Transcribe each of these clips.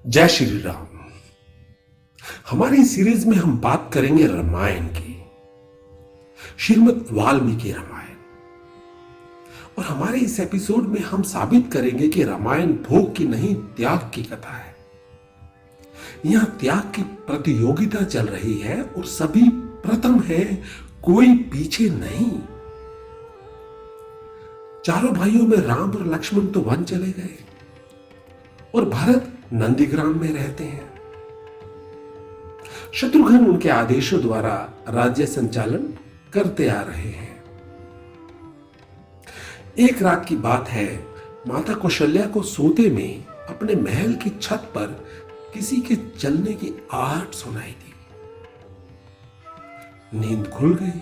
जय श्री राम। हमारी सीरीज में हम बात करेंगे रामायण की, श्रीमद् वाल्मीकि रामायण। और हमारे इस एपिसोड में हम साबित करेंगे कि रामायण भोग की नहीं, त्याग की कथा है। यहां त्याग की प्रतियोगिता चल रही है और सभी प्रथम है, कोई पीछे नहीं। चारों भाइयों में राम और लक्ष्मण तो वन चले गए और भरत नंदीग्राम में रहते हैं। शत्रुघ्न उनके आदेशों द्वारा राज्य संचालन करते आ रहे हैं। एक रात की बात है, माता कौशल्या को सोते में अपने महल की छत पर किसी के चलने की आहट सुनाई दी। नींद खुल गई।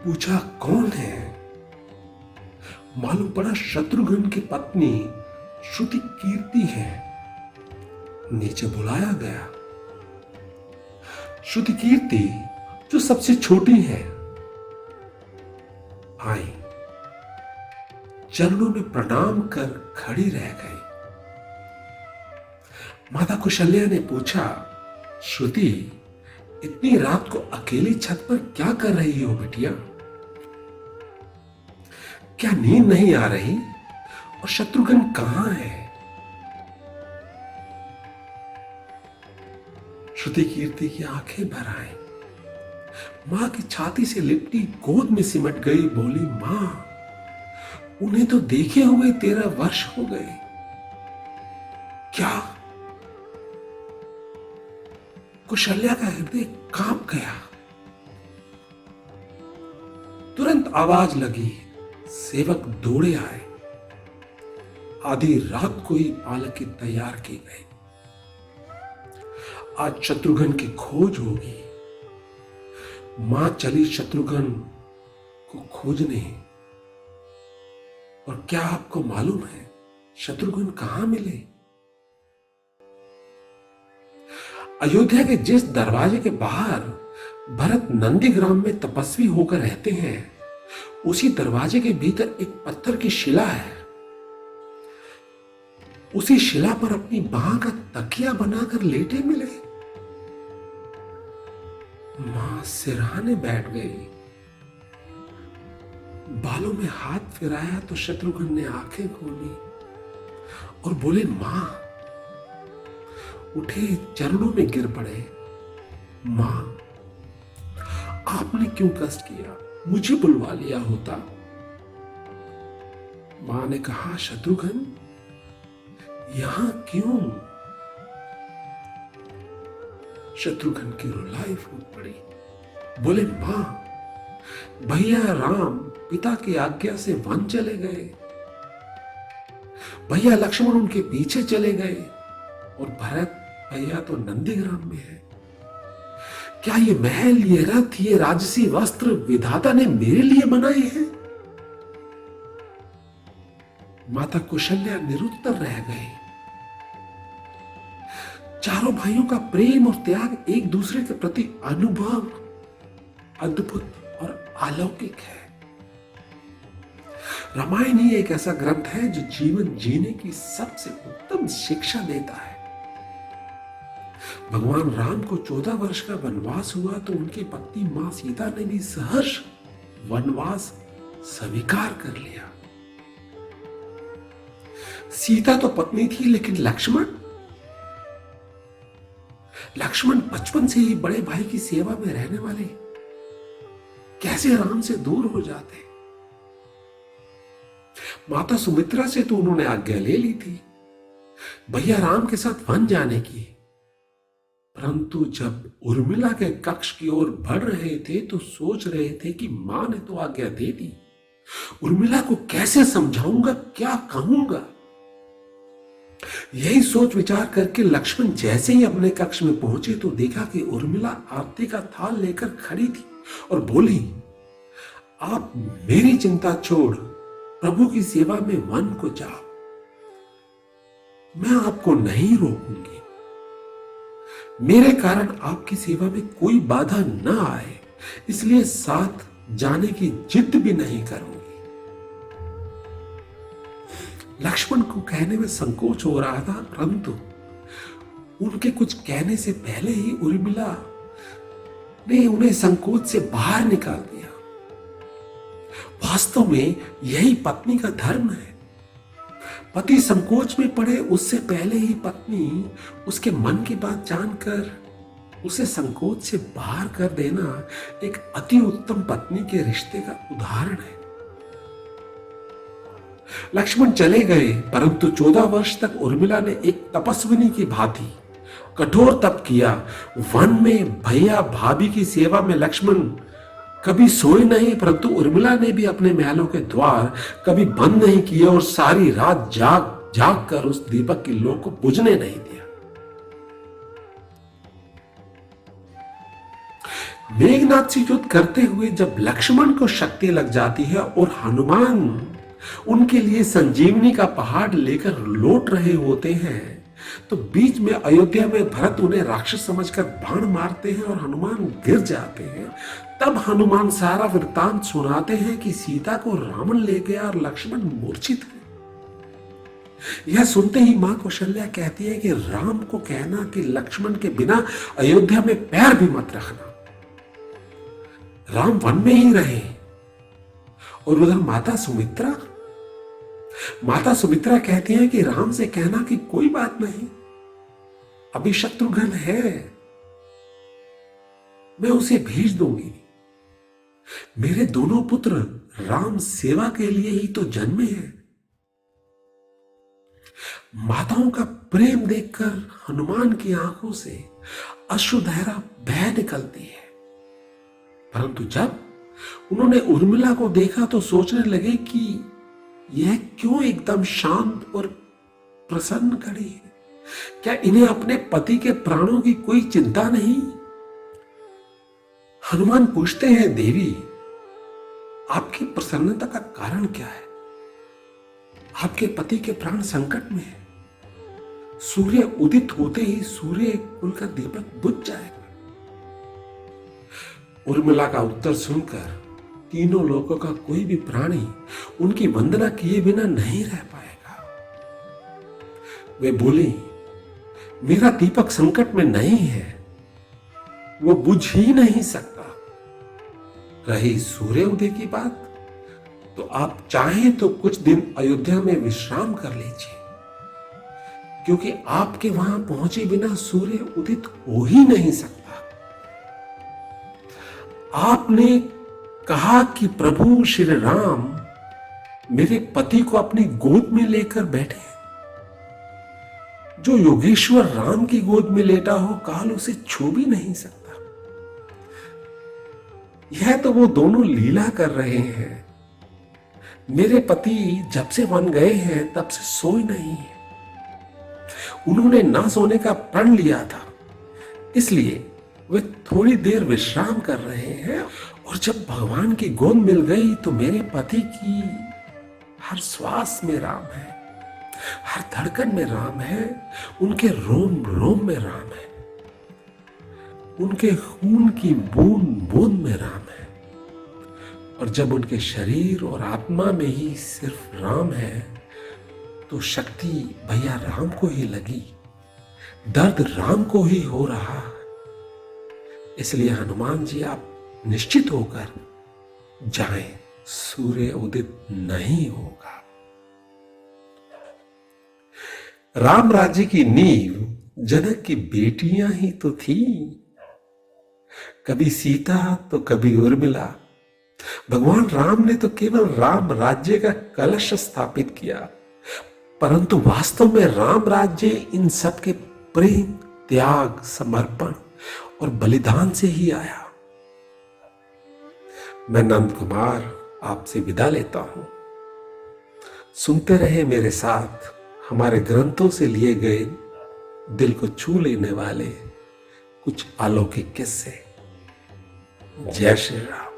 पूछा कौन है? मालूम पड़ा शत्रुघ्न की पत्नी श्रुति कीर्ति है। नीचे बुलाया गया। श्रुति कीर्ति जो सबसे छोटी है आई, चरणों में प्रणाम कर खड़ी रह गई। माता कौशल्या ने पूछा, श्रुति इतनी रात को अकेली छत पर क्या कर रही हो बिटिया? क्या नींद नहीं आ रही? और शत्रुघ्न कहां है? श्रुति कीर्ति की आंखें भर आई। मां की छाती से लिपटी गोद में सिमट गई। बोली, मां उन्हें तो देखे हुए 13 वर्ष हो गए। क्या? कौशल्या का हृदय कांप गया। तुरंत आवाज लगी। सेवक दौड़े आए। आधी रात को ही पालकी तैयार की गई। आज शत्रुघ्न की खोज होगी। मां चली शत्रुघ्न को खोजने। और क्या आपको मालूम है शत्रुघ्न कहां मिले? अयोध्या के जिस दरवाजे के बाहर भरत नंदीग्राम में तपस्वी होकर रहते हैं, उसी दरवाजे के भीतर एक पत्थर की शिला है। उसी शिला पर अपनी बाह का तकिया बनाकर लेटे मिले। मां सिरहाने बैठ गई। बालों में हाथ फिराया तो शत्रुघ्न ने आंखें खोली और बोले, मां। उठे, चरणों में गिर पड़े। मां आपने क्यों कष्ट किया? मुझे बुलवा लिया होता। मां ने कहा, शत्रुघ्न यहां क्यों? शत्रुघ्न की रुलाई फूट पड़ी। बोले, मां भैया राम पिता की आज्ञा से वन चले गए। भैया लक्ष्मण उनके पीछे चले गए और भरत भैया तो नंदीग्राम में है। क्या ये महल, ये रथ, ये राजसी वस्त्र विधाता ने मेरे लिए बनाए हैं? माता कौशल्या निरुत्तर रह गई। चारों भाइयों का प्रेम और त्याग एक दूसरे के प्रति अनुभव अद्भुत और अलौकिक है। रामायण ही एक ऐसा ग्रंथ है जो जीवन जीने की सबसे उत्तम शिक्षा देता है। भगवान राम को 14 वर्ष का वनवास हुआ तो उनकी पत्नी मां सीता ने भी सहर्ष वनवास स्वीकार कर लिया। सीता तो पत्नी थी, लेकिन लक्ष्मण बचपन से ही बड़े भाई की सेवा में रहने वाले कैसे राम से दूर हो जाते? माता सुमित्रा से तो उन्होंने आज्ञा ले ली थी भैया राम के साथ वन जाने की, परंतु जब उर्मिला के कक्ष की ओर बढ़ रहे थे तो सोच रहे थे कि मां ने तो आज्ञा दे दी, उर्मिला को कैसे समझाऊंगा, क्या कहूंगा? यही सोच विचार करके लक्ष्मण जैसे ही अपने कक्ष में पहुंचे तो देखा कि उर्मिला आरती का थाल लेकर खड़ी थी और बोली, आप मेरी चिंता छोड़ प्रभु की सेवा में वन को जाओ। मैं आपको नहीं रोकूंगी। मेरे कारण आपकी सेवा में कोई बाधा न आए, इसलिए साथ जाने की जिद भी नहीं करूंगी। लक्ष्मण को कहने में संकोच हो रहा था, परंतु उनके कुछ कहने से पहले ही उर्मिला ने उन्हें संकोच से बाहर निकाल दिया। वास्तव में यही पत्नी का धर्म है। पति संकोच में पड़े उससे पहले ही पत्नी उसके मन की बात जानकर उसे संकोच से बाहर कर देना एक अति उत्तम पत्नी के रिश्ते का उदाहरण है। लक्ष्मण चले गए, परंतु 14 वर्ष तक उर्मिला ने एक तपस्विनी की भांति कठोर तप किया। वन में भैया भाभी की सेवा में लक्ष्मण कभी सोए नहीं, परंतु उर्मिला ने भी अपने महलों के द्वार कभी बंद नहीं किए और सारी रात जाग जाग कर उस दीपक की लौ को बुझने नहीं दिया। मेघनाथ से युद्ध करते हुए जब लक्ष्मण को शक्ति लग जाती है और हनुमान उनके लिए संजीवनी का पहाड़ लेकर लौट रहे होते हैं, तो बीच में अयोध्या में भरत उन्हें राक्षस समझकर बाण मारते हैं और हनुमान गिर जाते हैं। तब हनुमान सारा वृत्तांत सुनाते हैं कि सीता को रावण ले गया और लक्ष्मण मूर्छित है। यह सुनते ही मां कौशल्या कहती है कि राम को कहना कि लक्ष्मण के बिना अयोध्या में पैर भी मत रखना, राम वन में ही रहे। और उधर माता सुमित्रा कहती है कि राम से कहना कि कोई बात नहीं, अभी शत्रुघ्न है, मैं उसे भेज दूंगी। मेरे दोनों पुत्र राम सेवा के लिए ही तो जन्मे हैं। माताओं का प्रेम देखकर हनुमान की आंखों से अश्रुधारा बह निकलती है, परंतु जब उन्होंने उर्मिला को देखा तो सोचने लगे कि यह क्यों एकदम शांत और प्रसन्न खड़ी है। क्या इन्हें अपने पति के प्राणों की कोई चिंता नहीं? हनुमान पूछते हैं, देवी आपकी प्रसन्नता का कारण क्या है? आपके पति के प्राण संकट में है। सूर्य उदित होते ही सूर्य कुल का दीपक बुझ जाएगा। उर्मिला का उत्तर सुनकर तीनों लोगों का कोई भी प्राणी उनकी वंदना किए बिना नहीं रह पाएगा। वे बोली, मेरा दीपक संकट में नहीं है, वो बुझ ही नहीं सकता। रही सूर्य उदय की बात, तो आप चाहें तो कुछ दिन अयोध्या में विश्राम कर लीजिए, क्योंकि आपके वहां पहुंचे बिना सूर्य उदित हो ही नहीं सकता। आपने कहा कि प्रभु श्री राम मेरे पति को अपनी गोद में लेकर बैठे। जो योगेश्वर राम की गोद में लेटा हो, काल उसे छू भी नहीं सकता। यह तो वो दोनों लीला कर रहे हैं। मेरे पति जब से वन गए हैं तब से सोए नहीं है। उन्होंने ना सोने का प्रण लिया था, इसलिए वे थोड़ी देर विश्राम कर रहे हैं। और जब भगवान की गोद मिल गई तो मेरे पति की हर श्वास में राम है, हर धड़कन में राम है, उनके रोम रोम में राम है, उनके खून की बूंद बूंद में राम है। और जब उनके शरीर और आत्मा में ही सिर्फ राम है, तो शक्ति भैया राम को ही लगी, दर्द राम को ही हो रहा। इसलिए हनुमान जी आप निश्चित होकर जाएं, सूर्य उदित नहीं होगा। राम राज्य की नींव जनक की बेटियां ही तो थी, कभी सीता तो कभी उर्मिला। भगवान राम ने तो केवल राम राज्य का कलश स्थापित किया, परंतु वास्तव में राम राज्य इन सब के प्रेम, त्याग, समर्पण और बलिदान से ही आया। मैं नंद कुमार आपसे विदा लेता हूं। सुनते रहे मेरे साथ हमारे ग्रंथों से लिए गए दिल को छू लेने वाले कुछ अलौकिक किस्से। जय श्री राम।